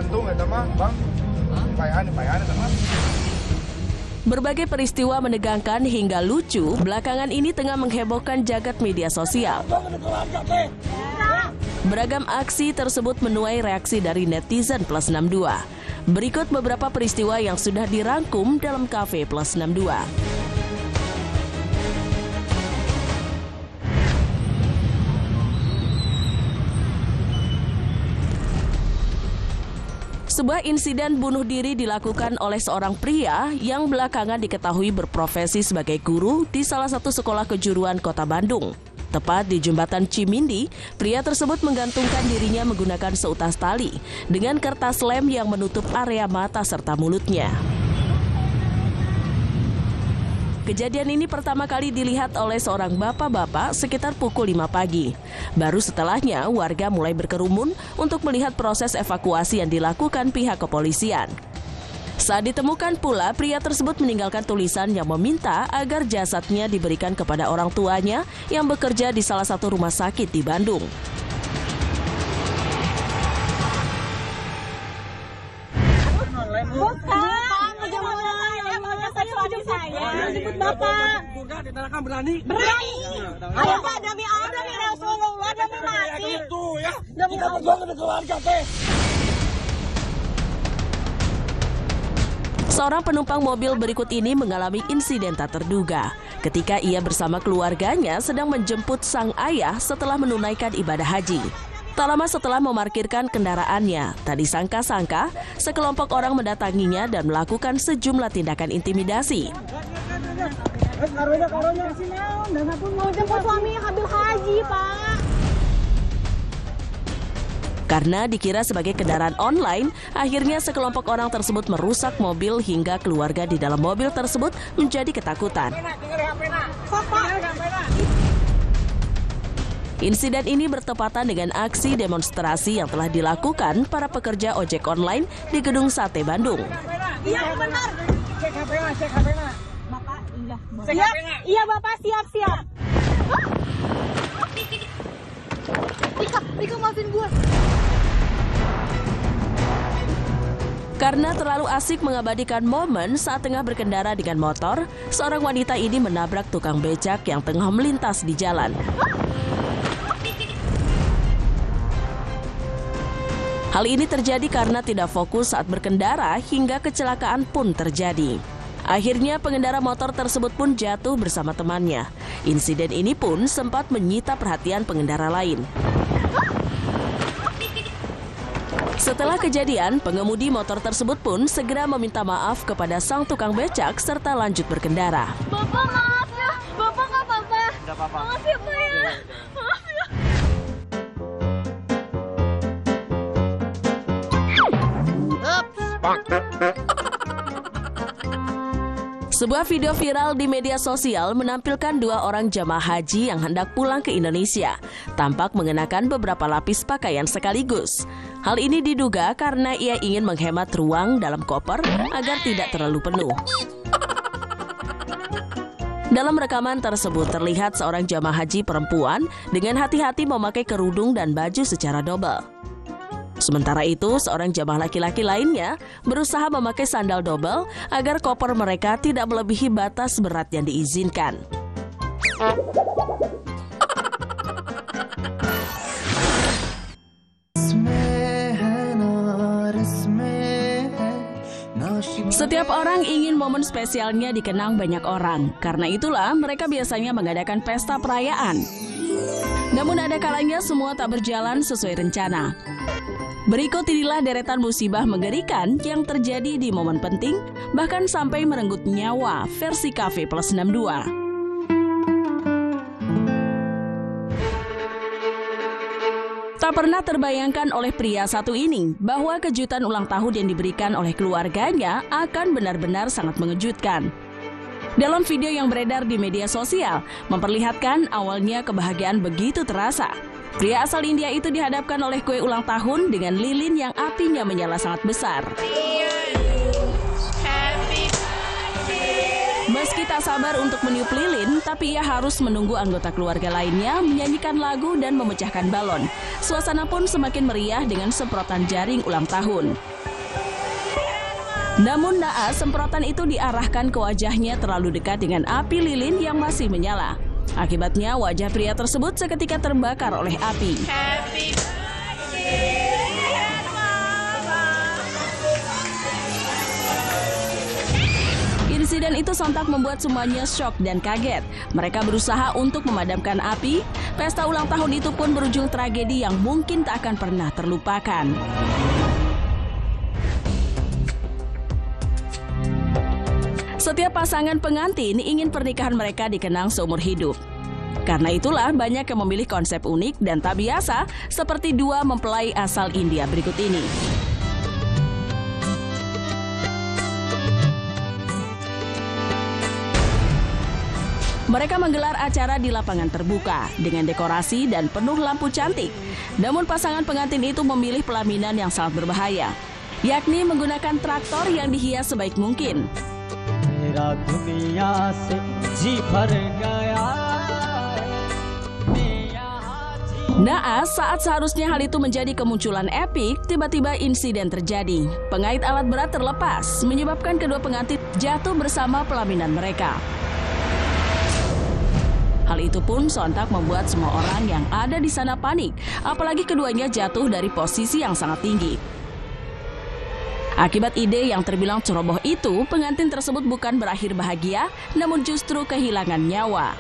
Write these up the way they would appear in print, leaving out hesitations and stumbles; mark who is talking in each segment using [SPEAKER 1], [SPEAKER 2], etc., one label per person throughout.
[SPEAKER 1] gantung eta mah, Bang. Payahan eta mah.
[SPEAKER 2] Berbagai peristiwa menegangkan hingga lucu belakangan ini tengah menghebohkan jagat media sosial. Beragam aksi tersebut menuai reaksi dari netizen Plus 62. Berikut beberapa peristiwa yang sudah dirangkum dalam Cafe Plus 62. Sebuah insiden bunuh diri dilakukan oleh seorang pria yang belakangan diketahui berprofesi sebagai guru di salah satu sekolah kejuruan Kota Bandung. Tepat di jembatan Cimindi, pria tersebut menggantungkan dirinya menggunakan seutas tali dengan kertas lem yang menutup area mata serta mulutnya. Kejadian ini pertama kali dilihat oleh seorang bapak-bapak sekitar pukul 5 pagi. Baru setelahnya warga mulai berkerumun untuk melihat proses evakuasi yang dilakukan pihak kepolisian. Saat ditemukan pula, pria tersebut meninggalkan tulisan yang meminta agar jasadnya diberikan kepada orang tuanya yang bekerja di salah satu rumah sakit di Bandung.
[SPEAKER 3] Jemput Bapak. Berani. Ayo Pak, demi Allah, demi Rasulullah, demi mati. Demi keluarga teh.
[SPEAKER 2] Seorang penumpang mobil berikut ini mengalami insiden tak terduga ketika ia bersama keluarganya sedang menjemput sang ayah setelah menunaikan ibadah haji. Tak lama setelah memarkirkan kendaraannya, tak disangka-sangka sekelompok orang mendatanginya dan melakukan sejumlah tindakan intimidasi.
[SPEAKER 3] Mau jemput suami habis haji, Pak.
[SPEAKER 2] Karena dikira sebagai kendaraan online, akhirnya sekelompok orang tersebut merusak mobil hingga keluarga di dalam mobil tersebut menjadi ketakutan. Insiden ini bertepatan dengan aksi demonstrasi yang telah dilakukan para pekerja ojek online di Gedung Sate Bandung.
[SPEAKER 3] Iya benar. Cek HP-na. Bapak, iya. Iya Bapak, siap. Ika maafin gue.
[SPEAKER 2] Karena terlalu asik mengabadikan momen saat tengah berkendara dengan motor, seorang wanita ini menabrak tukang becak yang tengah melintas di jalan. Hal ini terjadi karena tidak fokus saat berkendara hingga kecelakaan pun terjadi. Akhirnya pengendara motor tersebut pun jatuh bersama temannya. Insiden ini pun sempat menyita perhatian pengendara lain. Setelah kejadian, pengemudi motor tersebut pun segera meminta maaf kepada sang tukang becak serta lanjut berkendara.
[SPEAKER 3] Bapak maaf ya, Bapak nggak apa-apa.
[SPEAKER 4] Nggak apa-apa.
[SPEAKER 3] Maaf ya Pak ya. Maaf ya.
[SPEAKER 2] Sebuah video viral di media sosial menampilkan dua orang jamaah haji yang hendak pulang ke Indonesia, tampak mengenakan beberapa lapis pakaian sekaligus. Hal ini diduga karena ia ingin menghemat ruang dalam koper agar tidak terlalu penuh. Dalam rekaman tersebut terlihat seorang jamaah haji perempuan dengan hati-hati memakai kerudung dan baju secara double. Sementara itu, seorang jamaah laki-laki lainnya berusaha memakai sandal double agar koper mereka tidak melebihi batas berat yang diizinkan. Setiap orang ingin momen spesialnya dikenang banyak orang. Karena itulah mereka biasanya mengadakan pesta perayaan. Namun ada kalanya semua tak berjalan sesuai rencana. Berikut inilah deretan musibah mengerikan yang terjadi di momen penting, bahkan sampai merenggut nyawa versi Cafe Plus 62. Tak pernah terbayangkan oleh pria satu ini bahwa kejutan ulang tahun yang diberikan oleh keluarganya akan benar-benar sangat mengejutkan. Dalam video yang beredar di media sosial, memperlihatkan awalnya kebahagiaan begitu terasa. Pria asal India itu dihadapkan oleh kue ulang tahun dengan lilin yang apinya menyala sangat besar. Meski Meski tak sabar untuk meniup lilin, tapi ia harus menunggu anggota keluarga lainnya menyanyikan lagu dan memecahkan balon. Suasana pun semakin meriah dengan semprotan jaring ulang tahun. Namun naas, semprotan itu diarahkan ke wajahnya terlalu dekat dengan api lilin yang masih menyala. Akibatnya wajah pria tersebut seketika terbakar oleh api.
[SPEAKER 3] Happy birthday.
[SPEAKER 2] Insiden itu sontak membuat semuanya syok dan kaget. Mereka berusaha untuk memadamkan api. Pesta ulang tahun itu pun berujung tragedi yang mungkin tak akan pernah terlupakan. Setiap pasangan pengantin ingin pernikahan mereka dikenang seumur hidup. Karena itulah banyak yang memilih konsep unik dan tak biasa seperti dua mempelai asal India berikut ini. Mereka menggelar acara di lapangan terbuka dengan dekorasi dan penuh lampu cantik. Namun pasangan pengantin itu memilih pelaminan yang sangat berbahaya, yakni menggunakan traktor yang dihias sebaik mungkin. Naas, saat seharusnya hal itu menjadi kemunculan epik, tiba-tiba insiden terjadi. Pengait alat berat terlepas, menyebabkan kedua pengantin jatuh bersama pelaminan mereka. Hal itu pun sontak membuat semua orang yang ada di sana panik, apalagi keduanya jatuh dari posisi yang sangat tinggi. Akibat ide yang terbilang ceroboh itu, pengantin tersebut bukan berakhir bahagia, namun justru kehilangan nyawa.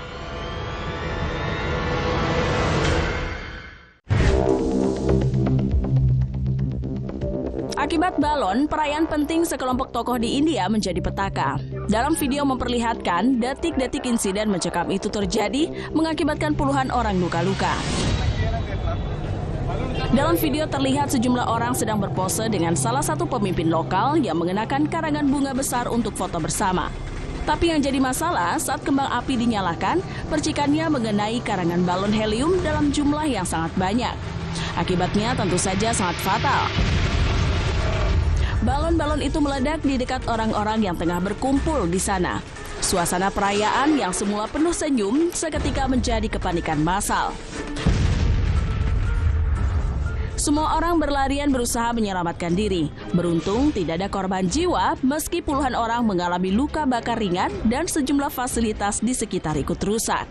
[SPEAKER 2] Akibat balon, perayaan penting sekelompok tokoh di India menjadi petaka. Dalam video memperlihatkan detik-detik insiden mencekam itu terjadi mengakibatkan puluhan orang luka-luka. Dalam video terlihat sejumlah orang sedang berpose dengan salah satu pemimpin lokal yang mengenakan karangan bunga besar untuk foto bersama. Tapi yang jadi masalah saat kembang api dinyalakan, percikannya mengenai karangan balon helium dalam jumlah yang sangat banyak. Akibatnya tentu saja sangat fatal. Balon-balon itu meledak di dekat orang-orang yang tengah berkumpul di sana. Suasana perayaan yang semula penuh senyum seketika menjadi kepanikan massal. Semua orang berlarian berusaha menyelamatkan diri. Beruntung tidak ada korban jiwa meski puluhan orang mengalami luka bakar ringan dan sejumlah fasilitas di sekitar ikut rusak.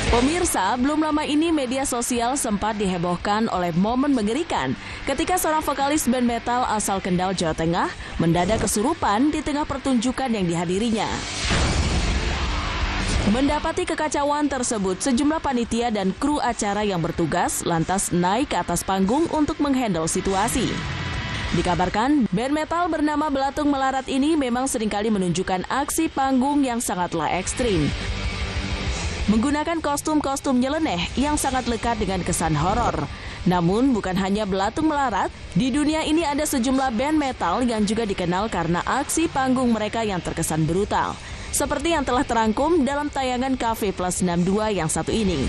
[SPEAKER 2] Pemirsa, belum lama ini media sosial sempat dihebohkan oleh momen mengerikan ketika seorang vokalis band metal asal Kendal, Jawa Tengah mendadak kesurupan di tengah pertunjukan yang dihadirinya. Mendapati kekacauan tersebut, sejumlah panitia dan kru acara yang bertugas lantas naik ke atas panggung untuk menghandle situasi. Dikabarkan, band metal bernama Belatung Melarat ini memang seringkali menunjukkan aksi panggung yang sangatlah ekstrim. Menggunakan kostum-kostum nyeleneh yang sangat lekat dengan kesan horor. Namun bukan hanya Belatung Melarat, di dunia ini ada sejumlah band metal yang juga dikenal karena aksi panggung mereka yang terkesan brutal. Seperti yang telah terangkum dalam tayangan Cafe Plus 62 yang satu ini.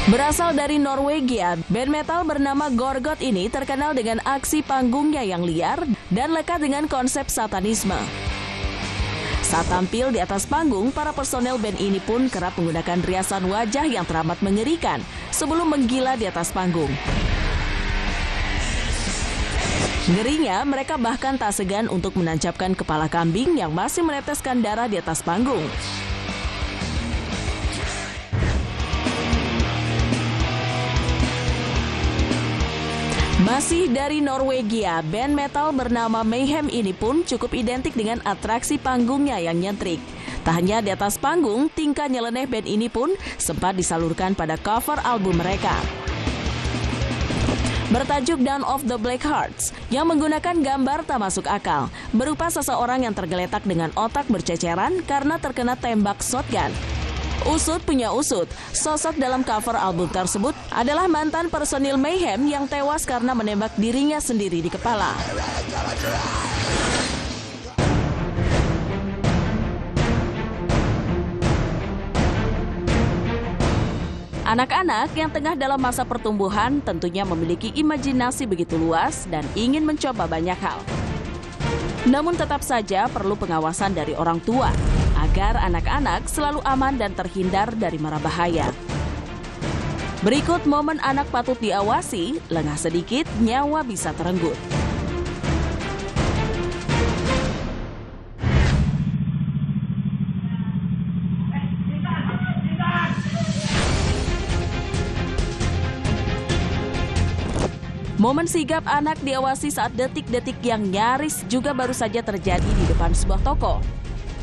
[SPEAKER 2] Berasal dari Norwegia, band metal bernama Gorgot ini terkenal dengan aksi panggungnya yang liar dan lekat dengan konsep satanisme. Saat tampil di atas panggung, para personel band ini pun kerap menggunakan riasan wajah yang teramat mengerikan sebelum menggila di atas panggung. Ngerinya, mereka bahkan tak segan untuk menancapkan kepala kambing yang masih meneteskan darah di atas panggung. Masih dari Norwegia, band metal bernama Mayhem ini pun cukup identik dengan atraksi panggungnya yang nyentrik. Tak hanya di atas panggung, tingkah nyeleneh band ini pun sempat disalurkan pada cover album mereka. Bertajuk Down of the Black Hearts, yang menggunakan gambar tak masuk akal, berupa seseorang yang tergeletak dengan otak berceceran karena terkena tembak shotgun. Usut punya usut, sosok dalam cover album tersebut adalah mantan personil Mayhem yang tewas karena menembak dirinya sendiri di kepala. Anak-anak yang tengah dalam masa pertumbuhan tentunya memiliki imajinasi begitu luas dan ingin mencoba banyak hal. Namun tetap saja perlu pengawasan dari orang tua agar anak-anak selalu aman dan terhindar dari mara bahaya. Berikut momen anak patut diawasi, lengah sedikit nyawa bisa terenggut. Momen sigap anak diawasi saat detik-detik yang nyaris juga baru saja terjadi di depan sebuah toko.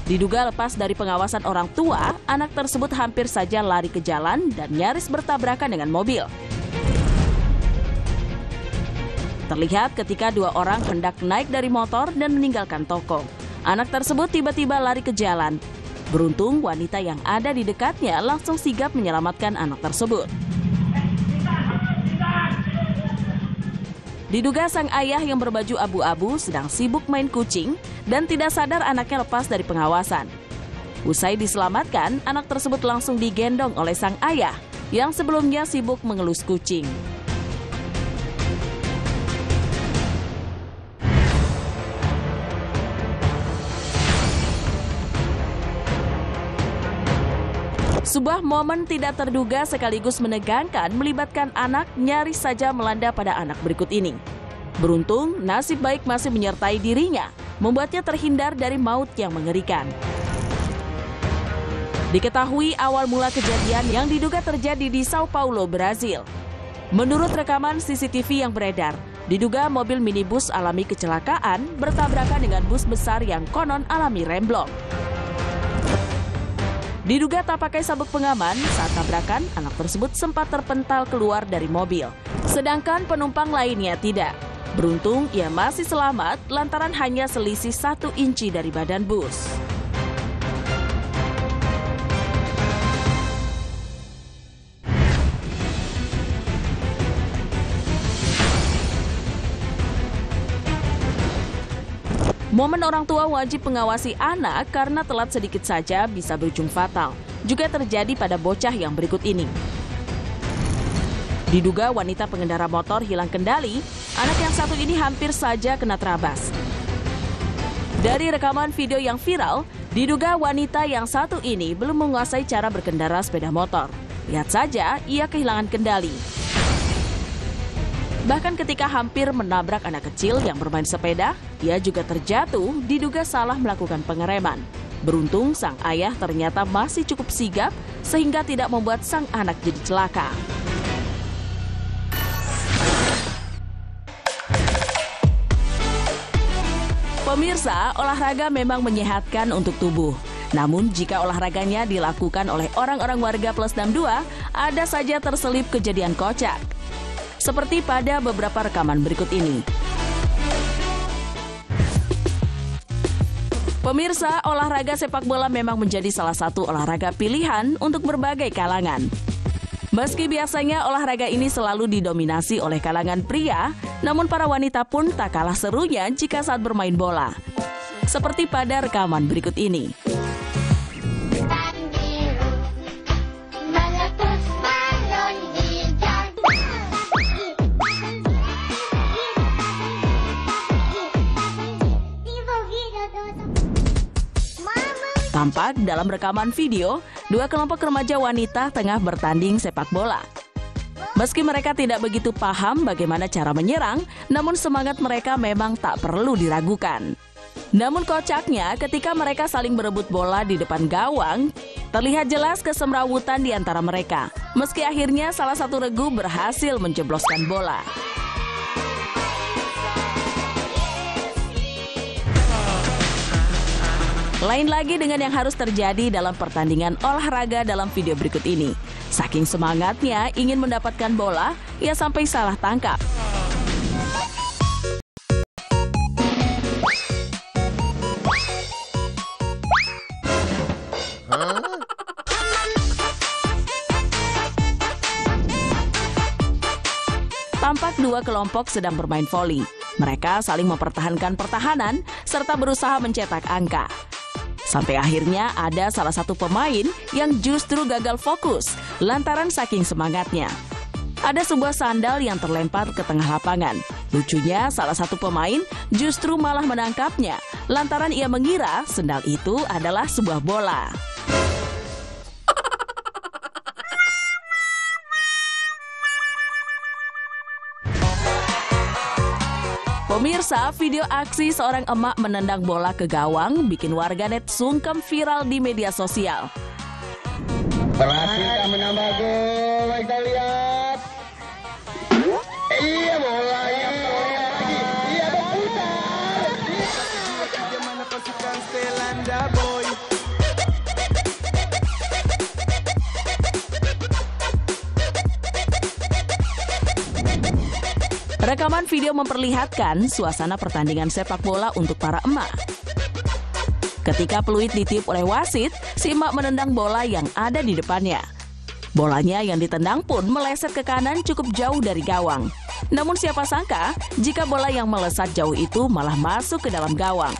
[SPEAKER 2] Diduga lepas dari pengawasan orang tua, anak tersebut hampir saja lari ke jalan dan nyaris bertabrakan dengan mobil. Terlihat ketika dua orang hendak naik dari motor dan meninggalkan toko. Anak tersebut tiba-tiba lari ke jalan. Beruntung wanita yang ada di dekatnya langsung sigap menyelamatkan anak tersebut. Diduga sang ayah yang berbaju abu-abu sedang sibuk main kucing dan tidak sadar anaknya lepas dari pengawasan. Usai diselamatkan, anak tersebut langsung digendong oleh sang ayah yang sebelumnya sibuk mengelus kucing. Sebuah momen tidak terduga sekaligus menegangkan melibatkan anak nyaris saja melanda pada anak berikut ini. Beruntung, nasib baik masih menyertai dirinya, membuatnya terhindar dari maut yang mengerikan. Diketahui awal mula kejadian yang diduga terjadi di Sao Paulo, Brazil. Menurut rekaman CCTV yang beredar, diduga mobil minibus alami kecelakaan bertabrakan dengan bus besar yang konon alami remblong. Diduga tak pakai sabuk pengaman, saat tabrakan, anak tersebut sempat terpental keluar dari mobil. Sedangkan penumpang lainnya tidak. Beruntung, ia masih selamat lantaran hanya selisih 1 inci dari badan bus. Momen orang tua wajib mengawasi anak karena telat sedikit saja bisa berujung fatal. Juga terjadi pada bocah yang berikut ini. Diduga wanita pengendara motor hilang kendali, anak yang satu ini hampir saja kena terabas. Dari rekaman video yang viral, diduga wanita yang satu ini belum menguasai cara berkendara sepeda motor. Lihat saja, ia kehilangan kendali. Bahkan ketika hampir menabrak anak kecil yang bermain sepeda, ia juga terjatuh diduga salah melakukan pengereman. Beruntung sang ayah ternyata masih cukup sigap sehingga tidak membuat sang anak jadi celaka. Pemirsa, olahraga memang menyehatkan untuk tubuh. Namun jika olahraganya dilakukan oleh orang-orang warga plus 62, ada saja terselip kejadian kocak. Seperti pada beberapa rekaman berikut ini. Pemirsa, olahraga sepak bola memang menjadi salah satu olahraga pilihan untuk berbagai kalangan. Meski biasanya olahraga ini selalu didominasi oleh kalangan pria, namun para wanita pun tak kalah serunya jika saat bermain bola. Seperti pada rekaman berikut ini. Tampak dalam rekaman video, dua kelompok remaja wanita tengah bertanding sepak bola. Meski mereka tidak begitu paham bagaimana cara menyerang, namun semangat mereka memang tak perlu diragukan. Namun kocaknya, ketika mereka saling berebut bola di depan gawang, terlihat jelas kesemrawutan di antara mereka. Meski akhirnya salah satu regu berhasil menjebloskan bola. Lain lagi dengan yang harus terjadi dalam pertandingan olahraga dalam video berikut ini. Saking semangatnya ingin mendapatkan bola, ia sampai salah tangkap. Tampak dua kelompok sedang bermain voli. Mereka saling mempertahankan pertahanan serta berusaha mencetak angka. Sampai akhirnya ada salah satu pemain yang justru gagal fokus lantaran saking semangatnya. Ada sebuah sandal yang terlempar ke tengah lapangan. Lucunya, salah satu pemain justru malah menangkapnya lantaran ia mengira sandal itu adalah sebuah bola. Pemirsa, video aksi seorang emak menendang bola ke gawang bikin warganet sungkem viral di media sosial.
[SPEAKER 4] Berhasil menambah gol, kita lihat. Iya, bolanya lagi. Iya, berputar. Bagaimana pasukan Selanda Boy?
[SPEAKER 2] Rekaman video memperlihatkan suasana pertandingan sepak bola untuk para emak. Ketika peluit ditiup oleh wasit, si emak menendang bola yang ada di depannya. Bolanya yang ditendang pun meleset ke kanan cukup jauh dari gawang. Namun siapa sangka jika bola yang melesat jauh itu malah masuk ke dalam gawang.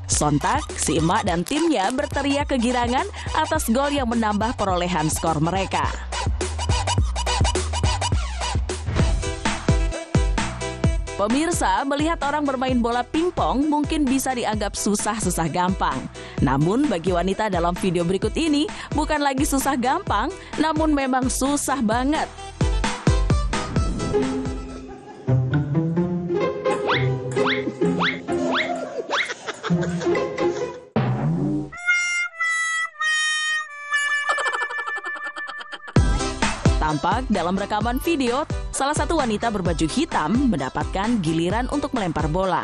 [SPEAKER 2] Sontak, si emak dan timnya berteriak kegirangan atas gol yang menambah perolehan skor mereka. Pemirsa, melihat orang bermain bola pingpong mungkin bisa dianggap susah-susah gampang. Namun bagi wanita dalam video berikut ini bukan lagi susah gampang, namun memang susah banget. Tampak dalam rekaman video, salah satu wanita berbaju hitam mendapatkan giliran untuk melempar bola.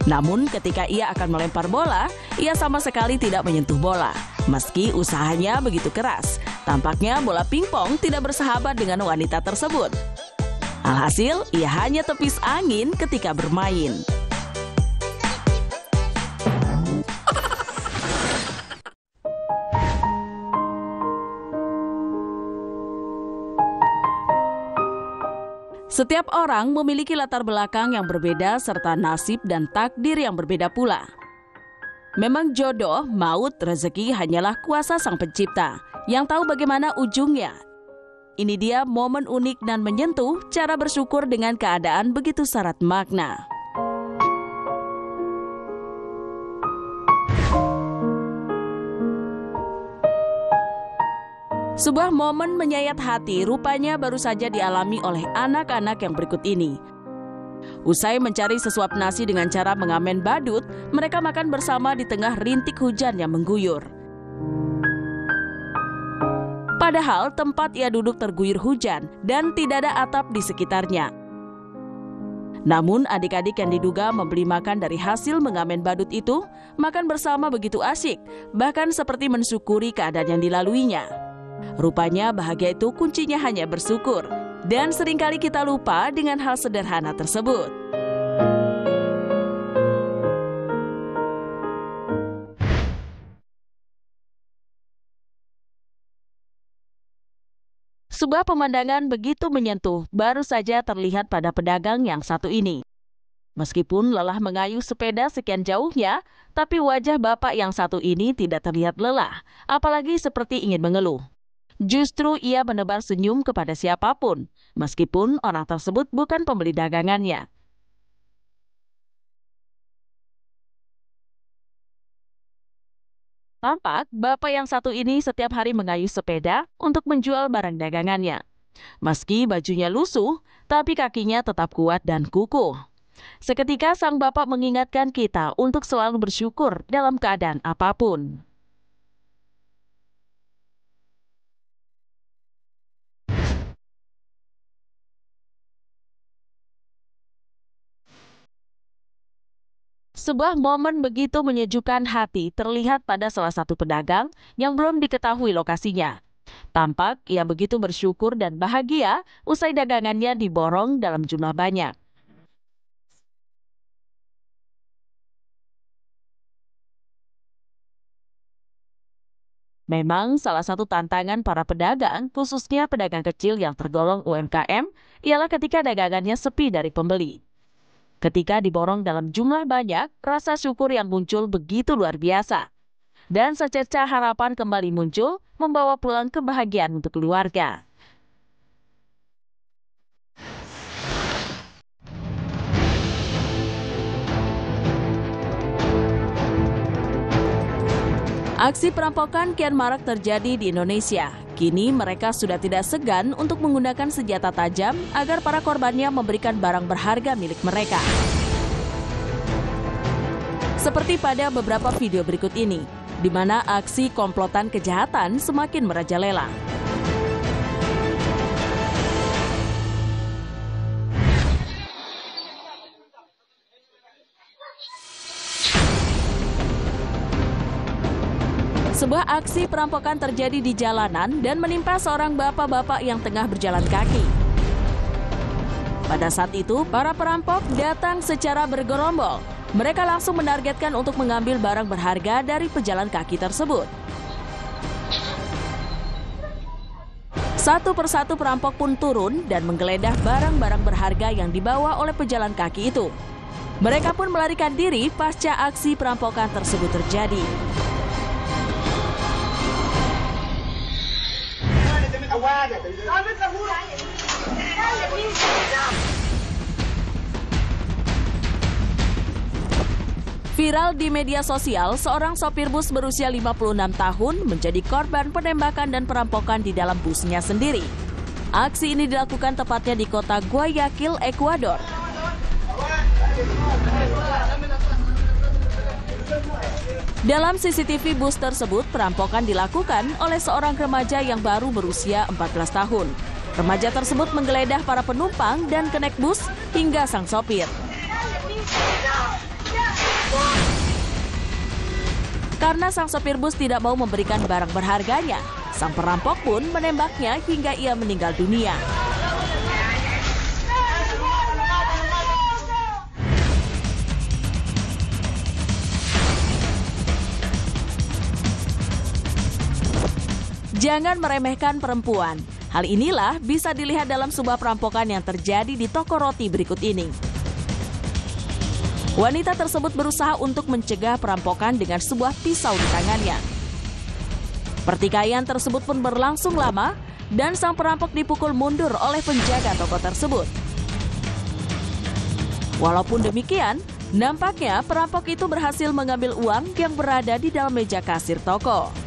[SPEAKER 2] Namun ketika ia akan melempar bola, ia sama sekali tidak menyentuh bola. Meski usahanya begitu keras, tampaknya bola pingpong tidak bersahabat dengan wanita tersebut. Alhasil, ia hanya tepis angin ketika bermain. Setiap orang memiliki latar belakang yang berbeda serta nasib dan takdir yang berbeda pula. Memang jodoh, maut, rezeki hanyalah kuasa Sang Pencipta yang tahu bagaimana ujungnya. Ini dia momen unik dan menyentuh cara bersyukur dengan keadaan begitu syarat makna. Sebuah momen menyayat hati rupanya baru saja dialami oleh anak-anak yang berikut ini. Usai mencari sesuap nasi dengan cara mengamen badut, mereka makan bersama di tengah rintik hujan yang mengguyur. Padahal tempat ia duduk terguyur hujan dan tidak ada atap di sekitarnya. Namun adik-adik yang diduga membeli makan dari hasil mengamen badut itu, makan bersama begitu asyik, bahkan seperti mensyukuri keadaan yang dilaluinya. Rupanya bahagia itu kuncinya hanya bersyukur, dan seringkali kita lupa dengan hal sederhana tersebut. Sebuah pemandangan begitu menyentuh baru saja terlihat pada pedagang yang satu ini. Meskipun lelah mengayuh sepeda sekian jauhnya, tapi wajah bapak yang satu ini tidak terlihat lelah, apalagi seperti ingin mengeluh. Justru ia menebar senyum kepada siapapun, meskipun orang tersebut bukan pembeli dagangannya. Tampak bapak yang satu ini setiap hari mengayuh sepeda untuk menjual barang dagangannya. Meski bajunya lusuh, tapi kakinya tetap kuat dan kukuh. Seketika sang bapak mengingatkan kita untuk selalu bersyukur dalam keadaan apapun. Sebuah momen begitu menyejukkan hati terlihat pada salah satu pedagang yang belum diketahui lokasinya. Tampak ia begitu bersyukur dan bahagia usai dagangannya diborong dalam jumlah banyak. Memang salah satu tantangan para pedagang, khususnya pedagang kecil yang tergolong UMKM, ialah ketika dagangannya sepi dari pembeli. Ketika diborong dalam jumlah banyak, rasa syukur yang muncul begitu luar biasa. dan secercah harapan kembali muncul membawa pulang kebahagiaan untuk keluarga. Aksi perampokan kian marak terjadi di Indonesia. Kini mereka sudah tidak segan untuk menggunakan senjata tajam agar para korbannya memberikan barang berharga milik mereka. Seperti pada beberapa video berikut ini, di mana aksi komplotan kejahatan semakin merajalela. Sebuah aksi perampokan terjadi di jalanan dan menimpa seorang bapak-bapak yang tengah berjalan kaki. Pada saat itu, para perampok datang secara bergerombol. Mereka langsung menargetkan untuk mengambil barang berharga dari pejalan kaki tersebut. Satu persatu perampok pun turun dan menggeledah barang-barang berharga yang dibawa oleh pejalan kaki itu. Mereka pun melarikan diri pasca aksi perampokan tersebut terjadi. Viral di media sosial, seorang sopir bus berusia 56 tahun menjadi korban penembakan dan perampokan di dalam busnya sendiri. Aksi ini dilakukan tepatnya di kota Guayaquil, Ekuador. Dalam CCTV bus tersebut, perampokan dilakukan oleh seorang remaja yang baru berusia 14 tahun. Remaja tersebut menggeledah para penumpang dan kenek bus hingga sang sopir. Karena sang sopir bus tidak mau memberikan barang berharganya, sang perampok pun menembaknya hingga ia meninggal dunia. Jangan meremehkan perempuan. Hal inilah bisa dilihat dalam sebuah perampokan yang terjadi di toko roti berikut ini. Wanita tersebut berusaha untuk mencegah perampokan dengan sebuah pisau di tangannya. Pertikaian tersebut pun berlangsung lama dan sang perampok dipukul mundur oleh penjaga toko tersebut. Walaupun demikian, nampaknya perampok itu berhasil mengambil uang yang berada di dalam meja kasir toko.